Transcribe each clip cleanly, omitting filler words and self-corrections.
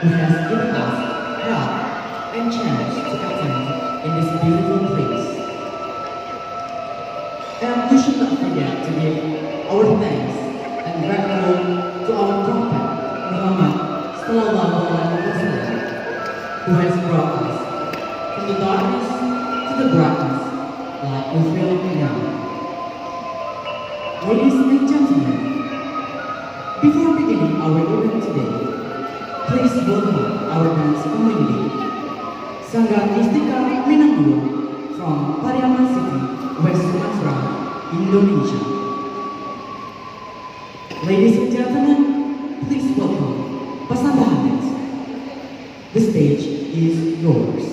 who has given us help and chance to attend in this beautiful place. And we should not forget to give our thanks and gratitude to our Prophet Muhammad Sallallahu Alaihi Wasallam, who has brought us from the darkness to the brightness, like we feel now. Ladies and gentlemen, before beginning our event today, please welcome our dance community, Sanggar Istika Minangkabau from Pariaman City, West Sumatra, Indonesia. Ladies and gentlemen, please welcome Pasambahan. The stage is yours.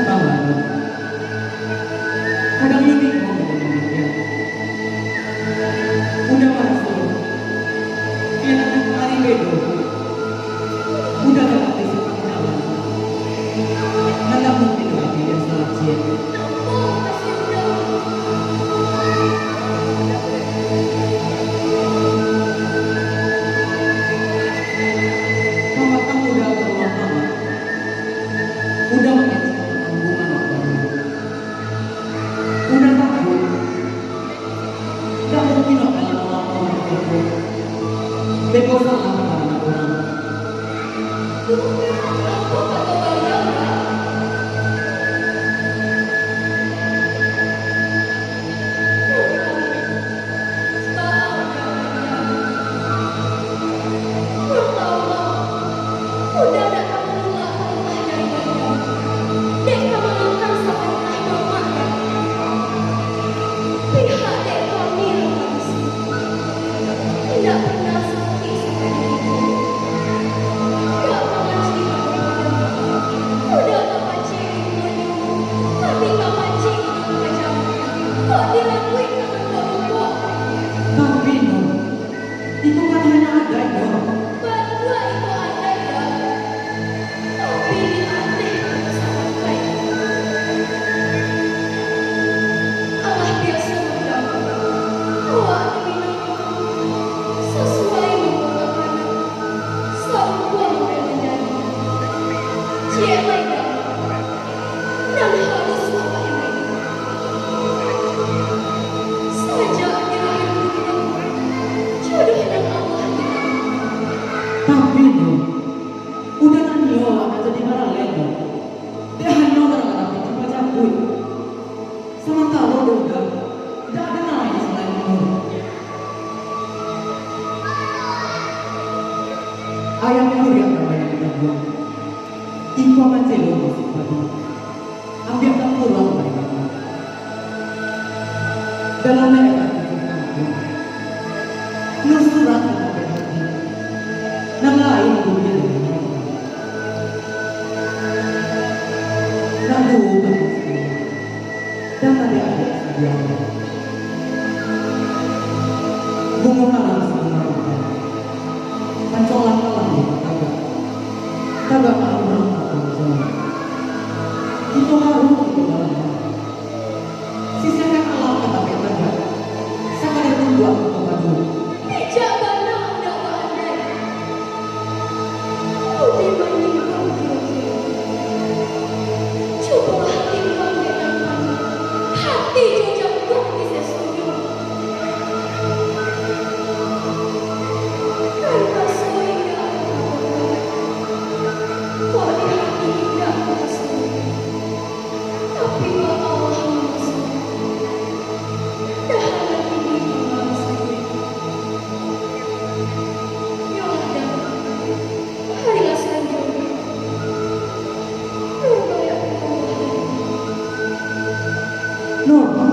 banget. Kadang unik ngomong-ngomongnya. Udah masuk. Kaya hari bedo. Udah dapat disebut jalan. Nggak mungkin lagi dia salah cip. Mama kamu udah keluar mama. Udah mengeksplor hubungan baru. Udah takut. Gak mungkin kalau orang itu bego salah karena orang. Tapi no, itu kan hanya ada no. Tapi no, udah nanti yo akan jadi marah lagi. Dia hanya orang-orang itu baca pun. Sementara udah, tidak ada namanya selain kamu. Ayam murid yang banyak kita buang. Iku akan jelo masuk tadi. Ambil tak pulang mereka. Dalam mereka itu kamu. Nusurat sampai hati. Yang lain dunia dengan mereka. Lalu berpikir. Dan adik-adik sekalian. Bunga malam sama mereka. Pancolan malam di tagak. Tagak malam berangkat pancolan. Itu harum itu dalam malam. Sisanya alam kata tagak. Sekali tunggu aku kepadu. Norma.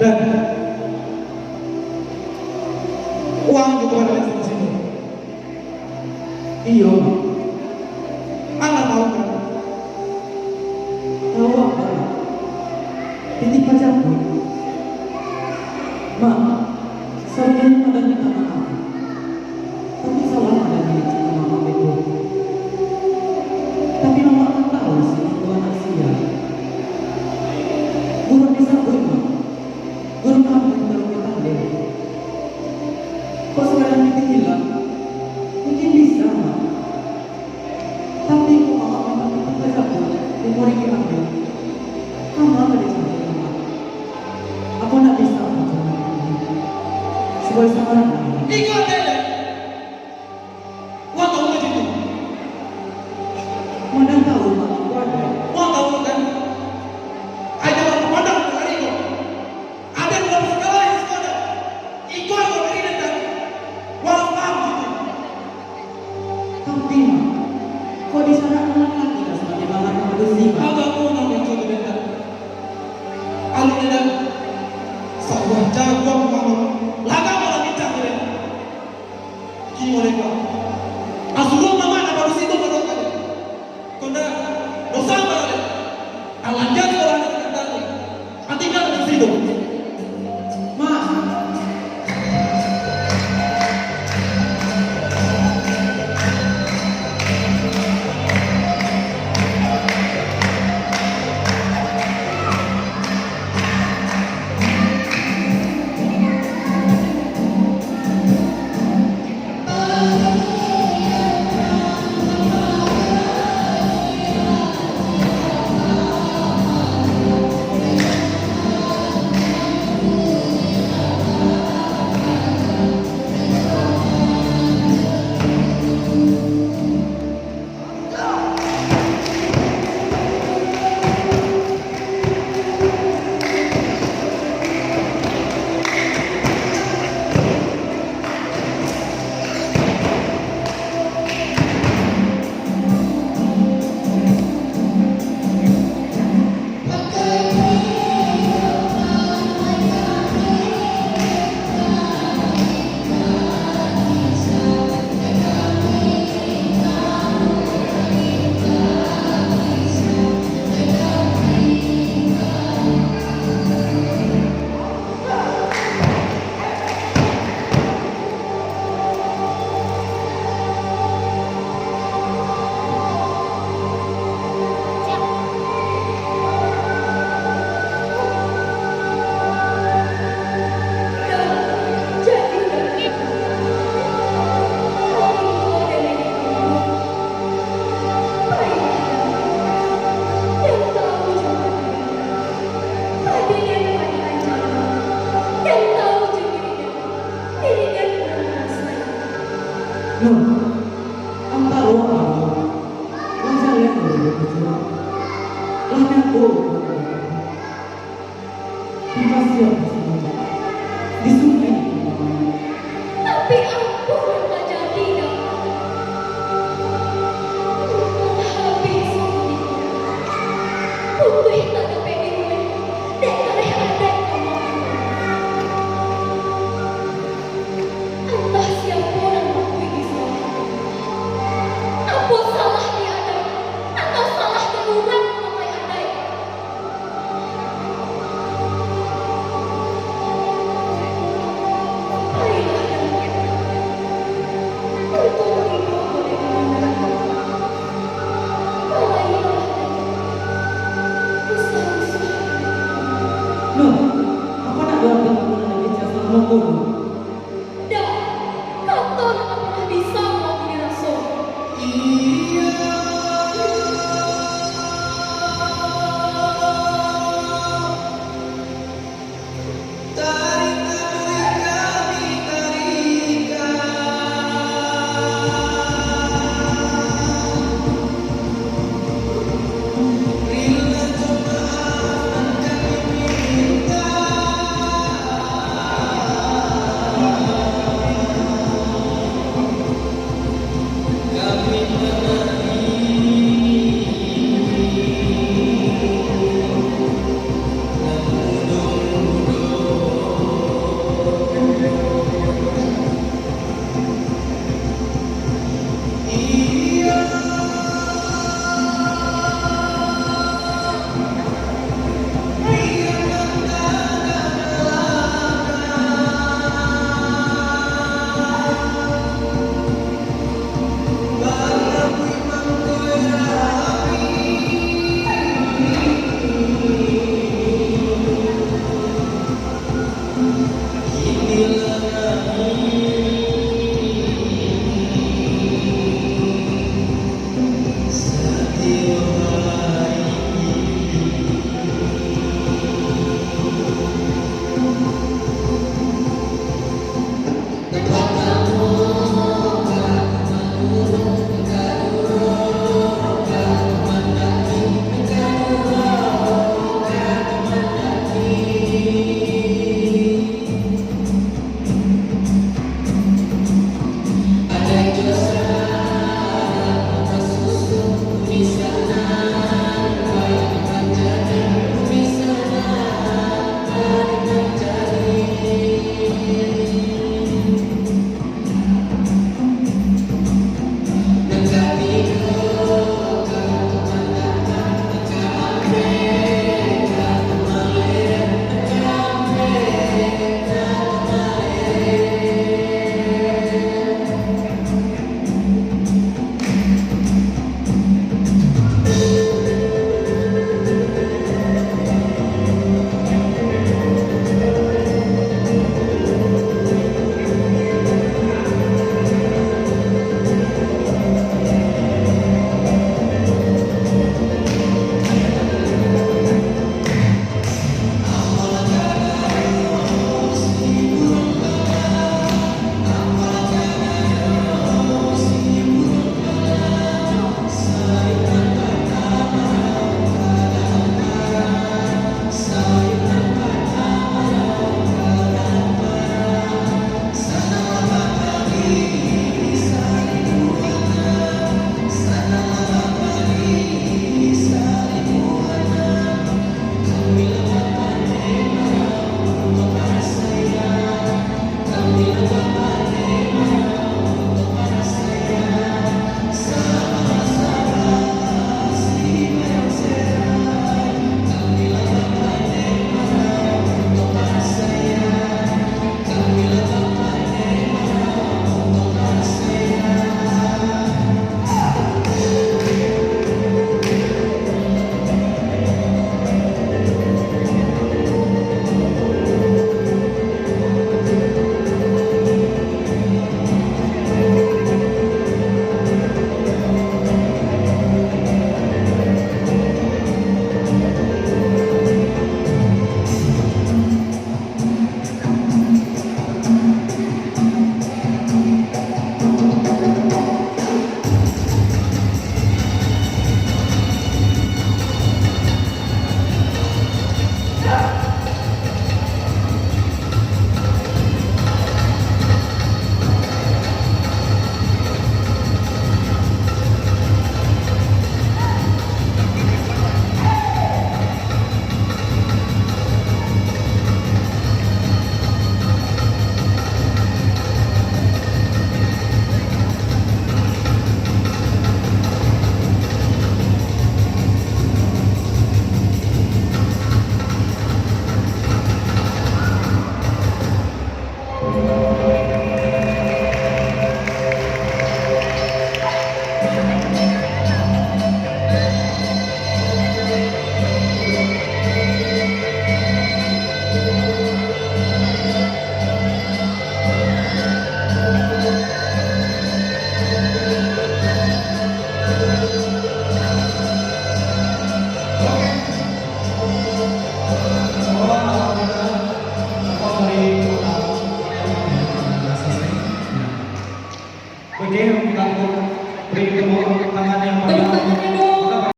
Dan uang juga ada di sini. Iyo, Anak tahu kan? tahu apa? Titip pacarku. Ma, sebenarnya pada minta maaf. Tapi salah pada diri sama mama itu. Tapi mama kan tahu sih itu anak sia. Guru bisa ma. Guru kamu yang baru kita deh. Kok sekarang kita hilang? Mungkin bisa ma. Tapi kok mama minta pacarku, umur ini ambil. Kamu apa di sana mama? Aku nak bisa macam ini. Sebagai seorang Ikut deh. Uang tahu kan itu? mana tahu mak aku ada. Uang tahu kan? Ada orang pandang dengan itu. Ada dua segala yang ada. Ikut orang ini dan uang paham gitu. Tapi mak, kok di sana anak laki lah sebagai bahan produksi mak? Agak pun orang itu benda. Alih ada sebuah jagoan malam. Laga malam bincang dia. Kini mereka. Asuruh mama nak baru situ pada kali. Kena dosa mana? Alanjar orang yang kata. Nanti kan di situ. Mak, Nur, kamu tahu apa? Wajar ya kalau dia berjuang. Lahir aku. Kita siap bersama. Di sungai. Tapi aku yang jadi habis putih tak ada pengen dan ada entah siapa yang mengakui bisa apa salah dia ada atau salah keluar memakai ada Nur, apa nak doa kamu dengan jasa sama